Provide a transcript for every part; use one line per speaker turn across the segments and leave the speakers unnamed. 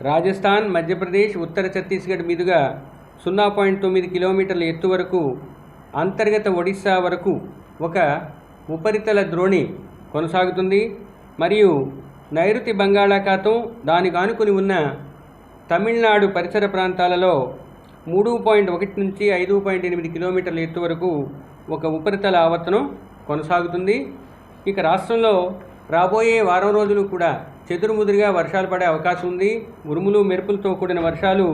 రాజస్థాన్, మధ్యప్రదేశ్, ఉత్తర ఛత్తీస్గఢ్ మీదుగా 0.9 కిలోమీటర్ల ఎత్తు వరకు అంతర్గత ఒడిశా వరకు ఒక ఉపరితల ద్రోణి కొనసాగుతుంది. మరియు నైరుతి బంగాళాఖాతం, దానికి ఆనుకుని ఉన్న తమిళనాడు పరిసర ప్రాంతాలలో 3.1 నుంచి 5.8 కిలోమీటర్ల ఎత్తు వరకు ఒక ఉపరితల ఆవర్తనం కొనసాగుతుంది. ఇక రాష్ట్రంలో రాబోయే వారం రోజులు కూడా చెదురుముదురుగా వర్షాలు పడే అవకాశం ఉంది. ఉరుములు మెరుపులతో కూడిన వర్షాలు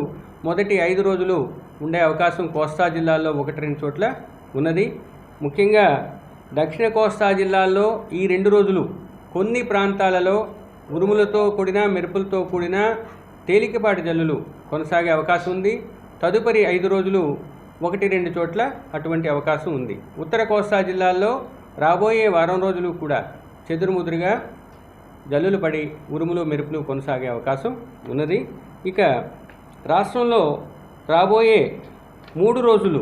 మొదటి 5 రోజులు ఉండే అవకాశం కోస్తా జిల్లాల్లో 1-2 చోట్ల ఉన్నది. ముఖ్యంగా దక్షిణ కోస్తా జిల్లాల్లో ఈ 2 రోజులు కొన్ని ప్రాంతాలలో ఉరుములతో కూడిన మెరుపులతో కూడిన తేలికపాటి జల్లులు కొనసాగే అవకాశం ఉంది. తదుపరి 5 రోజులు 1-2 చోట్ల అటువంటి అవకాశం ఉంది. ఉత్తర కోస్తా జిల్లాల్లో రాబోయే వారం రోజులు కూడా చెదురుముదురుగా జల్లులు పడి ఉరుములు మెరుపులు కొనసాగే అవకాశం ఉన్నది. ఇక రాష్ట్రంలో రాబోయే 3 రోజులు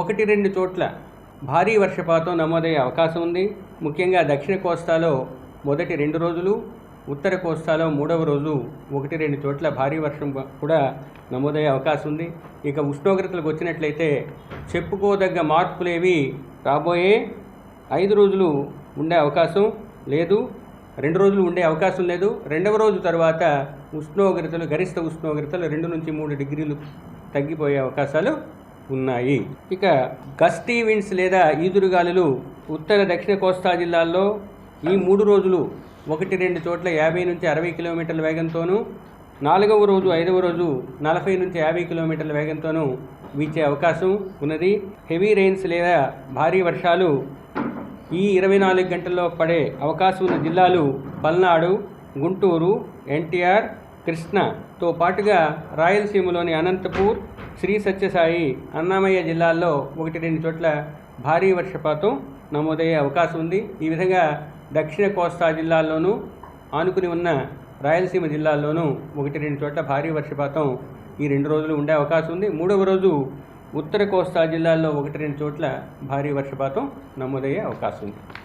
1-2 చోట్ల భారీ వర్షపాతం నమోదయ్యే అవకాశం ఉంది. ముఖ్యంగా దక్షిణ కోస్తాలో మొదటి 2 రోజులు, ఉత్తర కోస్తాలో 3వ రోజు 1-2 చోట్ల భారీ వర్షం కూడా నమోదయ్యే అవకాశం ఉంది. ఇక ఉష్ణోగ్రతలకు వచ్చినట్లయితే చెప్పుకోదగ్గ మార్పులేవి రాబోయే 5 రోజులు ఉండే అవకాశం లేదు, 2 రోజులు ఉండే అవకాశం లేదు. 2వ రోజు తర్వాత ఉష్ణోగ్రతలు, గరిష్ట ఉష్ణోగ్రతలు 2 నుంచి 3 డిగ్రీలు తగ్గిపోయే అవకాశాలు ఉన్నాయి. ఇక గస్టీ విండ్స్ లేదా ఈదురుగాలులు ఉత్తర దక్షిణ కోస్తా జిల్లాల్లో ఈ 3 రోజులు 1-2 చోట్ల 50 నుంచి 60 కిలోమీటర్ల వేగంతోనూ, 4వ రోజు 5వ రోజు 40 నుంచి 50 కిలోమీటర్ల వేగంతోనూ వీచే అవకాశం ఉన్నది. హెవీ రెయిన్స్ లేదా భారీ వర్షాలు ఈ 24 గంటల్లో పడే అవకాశం ఉన్న జిల్లాలు పల్నాడు, గుంటూరు, ఎన్టీఆర్, కృష్ణతో పాటుగా రాయలసీమలోని అనంతపూర్, శ్రీ సత్యసాయి, అన్నమయ్య జిల్లాల్లో 1-2 చోట్ల భారీ వర్షపాతం నమోదయ్యే అవకాశం ఉంది. ఈ విధంగా దక్షిణ కోస్తా జిల్లాల్లోనూ, ఆనుకుని ఉన్న రాయలసీమ జిల్లాల్లోనూ 1-2 చోట్ల భారీ వర్షపాతం ఈ 2 రోజులు ఉండే అవకాశం ఉంది. 3వ రోజు ఉత్తర కోస్తా జిల్లాల్లో 1-2 చోట్ల భారీ వర్షపాతం నమోదయ్యే అవకాశం ఉంది.